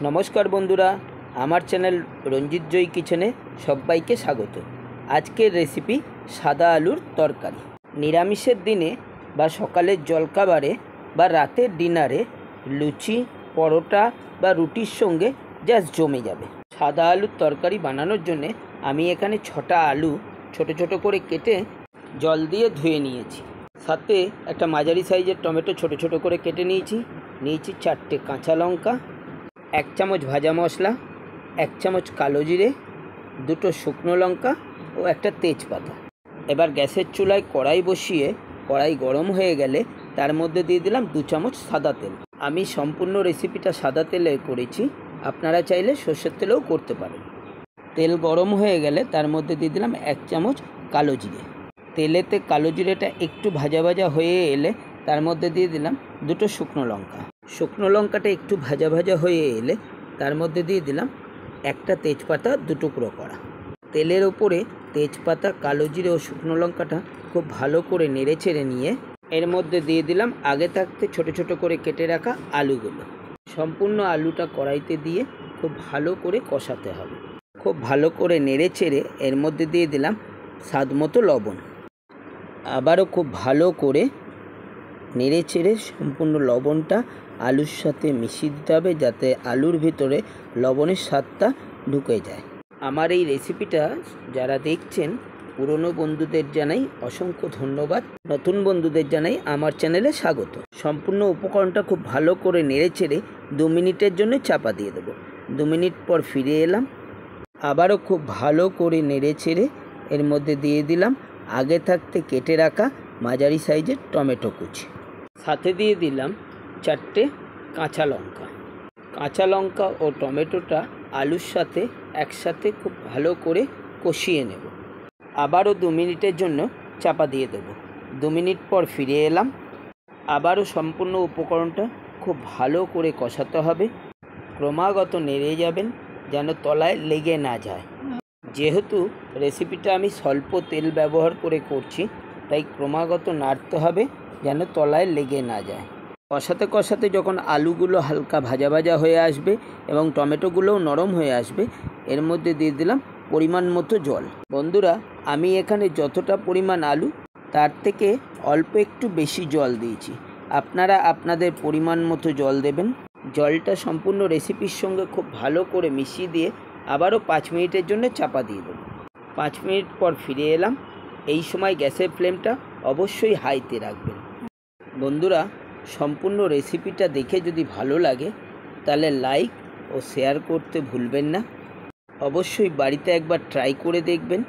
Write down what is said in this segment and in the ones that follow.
नमस्कार बंधुरा आमार चैनल रंजित जय किचेने सबाइके स्वागत। आजकेर रेसिपि सादा आलुर तरकारी। निरामिषेर दिने बा सकालेर जलखाबारे बा रातेर डिनारे लुचि परोटा बा रुटिर संगे जास्ट जमे जाबे। सादा आलुर तरकारी बानानोर जन्य आमी एखाने 6टा आलू छोटो छोटो करे केटे जल दिए धुए निएछि। साथे एक माझारी साइजेर टमेटो छोटो छोटो करे केटे निएछि 4टे काँचा लंका, 1 चामच भाजा मशला, 1 चामच कालो जिरे, 2টো शुकनो लंका और एक तेजपाता। एबार गैसेर चूलाय कड़ाई बसिए कड़ाई गरम हो गेले तार मध्य दिए दिलाम 2 चामच सादा तेल। आमी सम्पूर्ण रेसिपिटा सादा तेले करेछि, आपनारा चाइले सर्षेर तेलेও करते पारेन। तेल गरम हो गेले तार मध्य दिए दिलाम 1 चामच कालो जिरे। तेलेते कालो जिरेटा एकटू भाजा भाजा हये एले तार मध्य दिए दिलाम 2টো शुकनो लंका। शुकनो लंकाटा एकटू भाजा भाजा हये एले तार मध्य दिए दिलाम 1টা तेजपाता 2 टुकरो करा। तेलेर ओपरे तेजपाता कालो जिरे और शुकनो लंकाटा खूब भालो करे नेड़े चेड़े निये एर मध्य दिए दिलाम आगे थाकते छोटो छोटो करे केटे राखा आलुगुलो। सम्पूर्ण आलुटा कड़ाईते दिए खूब भालो करे कषाते हबे। खूब भालो करे नेड़े चेड़े एर मध्य दिए दिलाम स्वादमतो लवण। आबारो खूब भालो करे नेड़े चेड़े सम्पूर्ण लवणटा आलुर साथे मिशिए दिते हबे जाते आलुर भितरे लवणेर स्वादटा ढुके जाए। आमार एई रेसिपिटा जारा देखछेन पुरानो बंधुदेर जानाई असंख्य धन्यवाद, नतून बंधुदेर जानाई आमार चैनेले स्वागत। सम्पूर्ण उपकरणटा खूब भालो करे नेड़े चेड़े 2 मिनिटेर जन्य चापा दिए देब। 2 मिनिट पर फिरे एलाम, आबारो खूब भालो करे नेड़े चेड़े एर मध्य दिए दिलाम आगे थाकते केटे राखा माझारी साइजेर टमेटो कुचि। साथे दिए दिलाम 4टे काँचा लंका। काँचा लंका और टमेटोटा आलुर साथे एकसाथे खूब भालो करे कषिए नेब। आबारो 2 मिनिटेर जन्य चापा दिए देब। 2 मिनिट पर फिरे एलाम, आबारो सम्पूर्ण उपकरणटा खूब भालो करे कषाते हबे। क्रमागत नेड़े जाबेन जेन तलाय लेगे ना जाए। जेहेतु रेसिपिटा आमी स्वल्प तेल व्यवहार करे करछि ताई क्रमागत नाड़ते हबे जेन तलाय लेगे ना जाए। कषाते कषाते जखन आलुगुलो हालका भाजा भाजा हये आसबे एबं टमेटोगुलोও नरम हये आसबे एर मध्य दिए दिलाम परिमाण मतो जल। बंधुरा आमी एखाने जतटा परिमाण आलू तार थेके अल्प एकटू बेशी जल दिएछि। आपनारा आपनादेर परिमाण मतो जल देबेन। जलटा सम्पूर्ण रेसिपिर संगे खूब भालो करे मिशिए दिए आबारो 5 मिनिटेर जन्य चापा दिए देब। 5 मिनिट पर फिरे एलाम। এই সময় গ্যাসের ফ্লেমটা অবশ্যই হাইতে রাখবেন। বন্ধুরা সম্পূর্ণ রেসিপিটা দেখে যদি ভালো লাগে তাহলে লাইক ও শেয়ার করতে ভুলবেন না। অবশ্যই বাড়িতে একবার ট্রাই করে দেখবেন।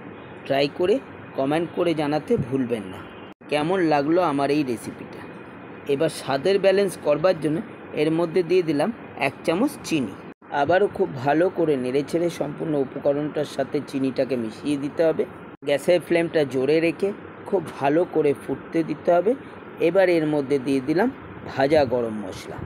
ট্রাই করে কমেন্ট করে জানাতে ভুলবেন না কেমন লাগলো আমার এই রেসিপিটা। এবার স্বাদের ব্যালেন্স করবার জন্য এর মধ্যে দিয়ে দিলাম 1 চামচ চিনি। আবারও খুব ভালো করে নেড়েচেড়ে সম্পূর্ণ উপকরণটার সাথে চিনিটাকে মিশিয়ে দিতে হবে। গ্যাসের ফ্লেমটা জোরে রেখে খুব ভালো করে ফুটতে দিতে হবে। এবার এর মধ্যে দিয়ে দিলাম ভাজা গরম মশলা।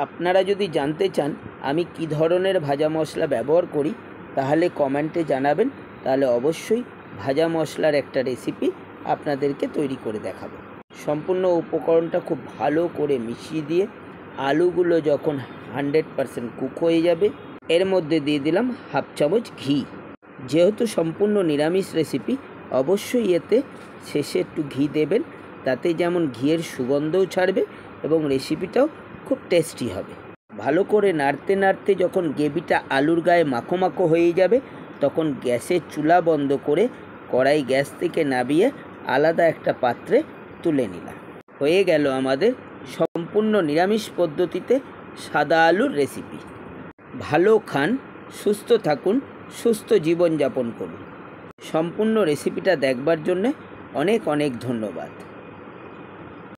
আপনারা যদি জানতে চান আমি কী ধরনের ভাজা মশলা ব্যবহার করি তাহলে কমেন্টে জানাবেন, তাহলে অবশ্যই ভাজা মশলার একটা রেসিপি আপনাদেরকে তৈরি করে দেখাবো। সম্পূর্ণ উপকরণটা খুব ভালো করে মিশিয়ে দিয়ে আলুগুলো যখন 100% কুক হয়ে যাবে এর মধ্যে দিয়ে দিলাম 1/2 চামচ ঘি। যেহেতু সম্পূর্ণ নিরামিষ রেসিপি অবশ্যই এতে শেষে একটু ঘি দেবেন, তাতে যেমন ঘিয়ের সুগন্ধও ছাড়বে এবং রেসিপিটাও খুব টেস্টি হবে। ভালো করে নাড়তে নাড়তে যখন গ্রেভিটা আলুর গায়ে মাখো মাখো হয়ে যাবে তখন গ্যাসের চুলা বন্ধ করে কড়াই গ্যাস থেকে নামিয়ে আলাদা একটা পাত্রে তুলে নিলাম। হয়ে গেল আমাদের সম্পূর্ণ নিরামিষ পদ্ধতিতে সাদা আলুর রেসিপি। ভালো খান, সুস্থ থাকুন, সুস্থ জীবনযাপন করুন। সম্পূর্ণ রেসিপিটা দেখবার জন্য অনেক অনেক ধন্যবাদ।